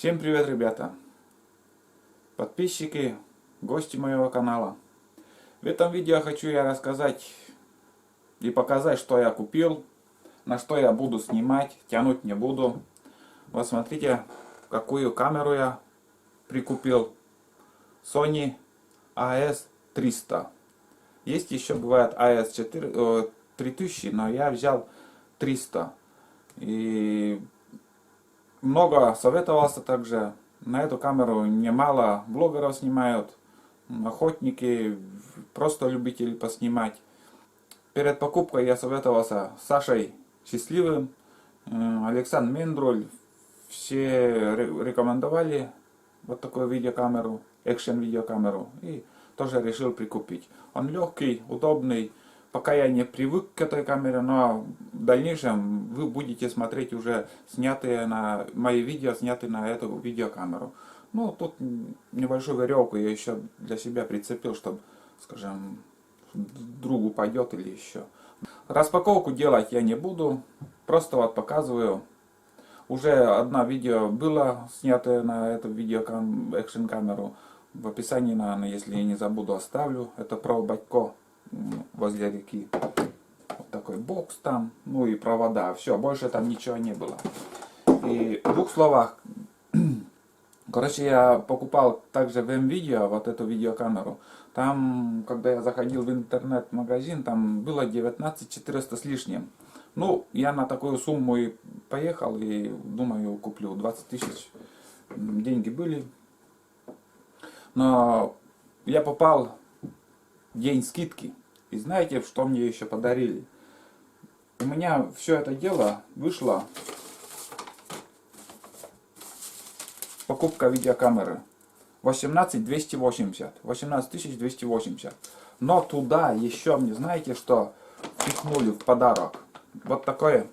Всем привет, ребята! Подписчики, гости моего канала. В этом видео хочу я рассказать и показать, что я купил, на что я буду снимать, тянуть не буду. Вот смотрите, какую камеру я прикупил. Sony AS300. Есть еще бывает AS3000, но я взял 300. И много советовался также. На эту камеру немало блогеров снимают, охотники, просто любители поснимать. Перед покупкой я советовался с Сашей Счастливым, Александр Мендроль. Все рекомендовали вот такую видеокамеру, экшен видеокамеру. И тоже решил прикупить. Он легкий, удобный. Пока я не привык к этой камере, но в дальнейшем вы будете смотреть уже снятые на мои видео, снятые на эту видеокамеру. Ну, тут небольшую веревку я еще для себя прицепил, чтобы, скажем, другу пойдет или еще. Распаковку делать я не буду, просто вот показываю. Уже одно видео было снятое на эту экшен камеру. В описании, наверное, если я не забуду, оставлю. Это про батько возле реки. Вот такой бокс там, ну и провода. Все, больше там ничего не было. И в двух словах, короче, я покупал также в М-видео вот эту видеокамеру. Там, когда я заходил в интернет-магазин, там было 19 400 с лишним. Ну, я на такую сумму и поехал, и думаю, куплю. 20 тысяч деньги были. Но я попал в день скидки. И знаете, что мне еще подарили? У меня все это дело вышло. Покупка видеокамеры. 18 280. 18 280. Но туда еще мне, знаете, что впихнули в подарок? Вот такое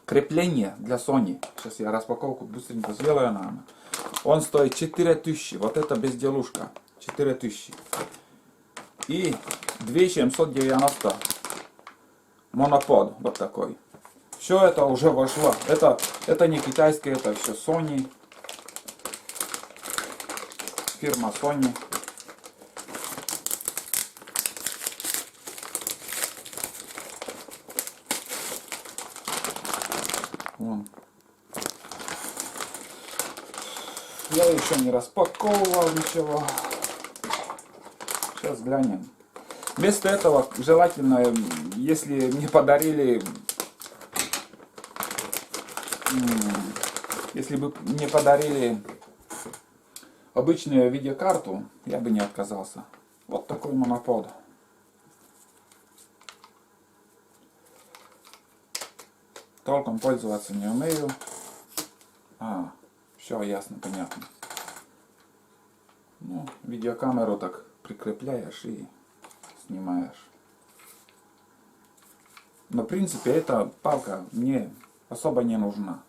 крепление для Sony. Сейчас я распаковку быстренько сделаю, наверное. Он стоит 4000. Вот это безделушка. 4000. И 2790 монопод. Вот такой. Все это уже вошло. Это не китайское, это все Sony. Фирма Sony. Вон. Я еще не распаковывал ничего. Сейчас глянем. Вместо этого желательно, если мне подарили, если бы мне подарили обычную видеокарту, я бы не отказался. Вот такой монопод. Толком пользоваться не умею. Все ясно, понятно. Ну, видеокамеру так прикрепляешь и снимаешь. Но в принципе эта палка мне особо не нужна.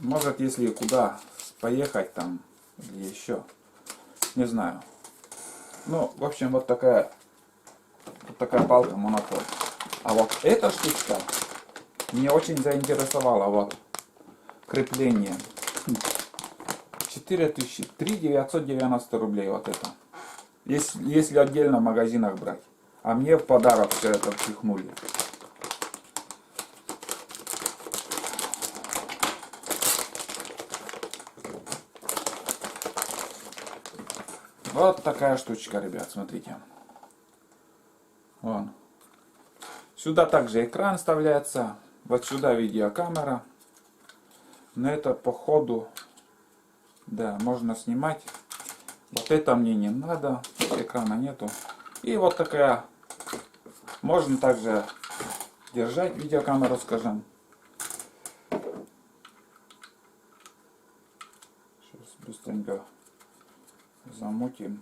Может, если куда поехать там или еще, не знаю. Ну, в общем, вот такая палка монопод. А вот эта штучка мне очень заинтересовала. Вот крепление. 4000, 3990 рублей вот это. Если отдельно в магазинах брать. А мне в подарок все это впихнули. Вот такая штучка, ребят, смотрите. Вон. Сюда также экран вставляется. Вот сюда видеокамера. На это по ходу, да, можно снимать. Вот это мне не надо. Экрана нету. И вот такая. Можно также держать видеокамеру, скажем. Сейчас быстренько замутим.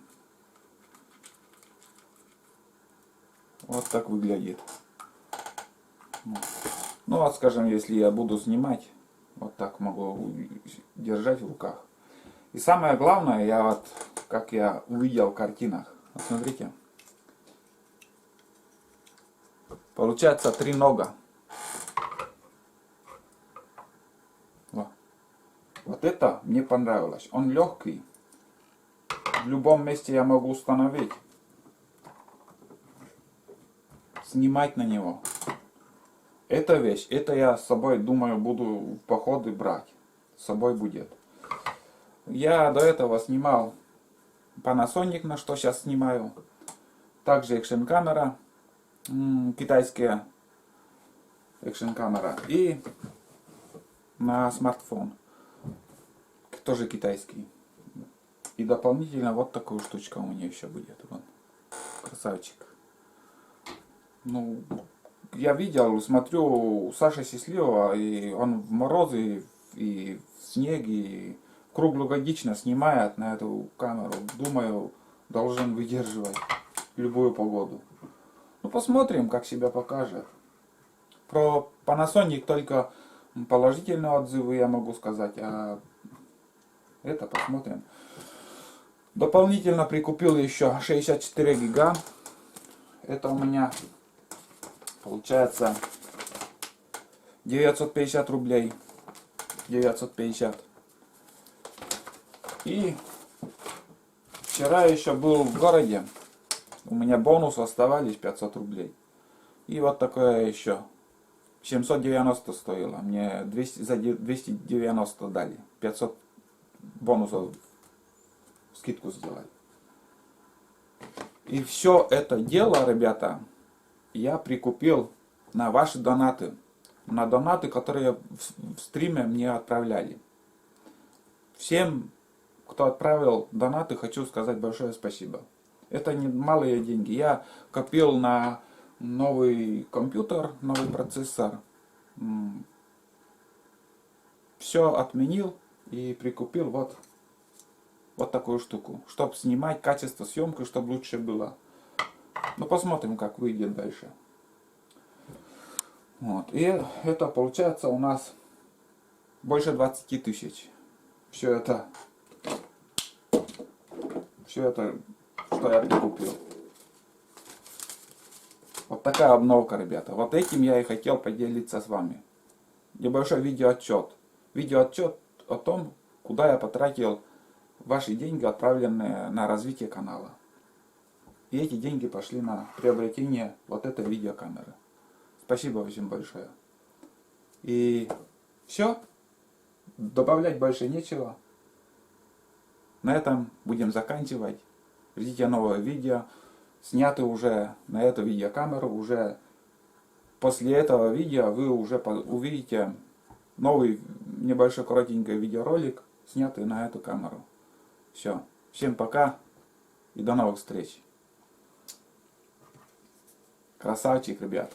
Вот так выглядит. Ну вот, скажем, если я буду снимать, вот так могу держать в руках. И самое главное, я вот, как я увидел в картинах, вот смотрите. Получается 3 нога. мне понравилось. Он легкий. В любом месте я могу установить. Снимать на него. Эта вещь, это я с собой, думаю, буду в походы брать. С собой будет. Я до этого снимал Panasonic, на что сейчас снимаю. Также экшн камера. Китайская экшн камера. И на смартфон. Тоже китайский. И дополнительно вот такую штучка у меня еще будет. Вон. Красавчик. Ну, я видел, смотрю, Саша Счастливого, и он в морозы, и в снеге, и круглогодично снимает на эту камеру. Думаю, должен выдерживать любую погоду. Ну, посмотрим, как себя покажет. Про Panasonic только положительные отзывы я могу сказать, а это посмотрим. Дополнительно прикупил еще 64 гига. Это у меня получается 950 рублей. 950. И вчера еще был в городе. У меня бонус оставались 500 рублей. И вот такое еще. 790 стоило. Мне 200, за 290 дали. 500 бонусов скидку сделали. И все это дело, ребята, я прикупил на ваши донаты. На донаты, которые в стриме мне отправляли. Всем, кто отправил донаты, хочу сказать большое спасибо. Это не малые деньги. Я копил на новый компьютер, новый процессор. Все отменил и прикупил вот такую штуку. Чтобы снимать качество съемки, чтобы лучше было. Ну, посмотрим, как выйдет дальше. Вот. И это получается у нас больше 20 тысяч. Все это, что я прикупил. Вот такая обновка, ребята. Вот этим я и хотел поделиться с вами. Небольшой видеоотчет. Видеоотчет о том, куда я потратил ваши деньги, отправленные на развитие канала. И эти деньги пошли на приобретение вот этой видеокамеры. Спасибо всем большое. И все. Добавлять больше нечего. На этом будем заканчивать. Ждите новое видео. Сняты уже на эту видеокамеру. Уже после этого видео вы уже увидите новый небольшой коротенький видеоролик, снятый на эту камеру. Все. Всем пока и до новых встреч. Красавчик, ребят.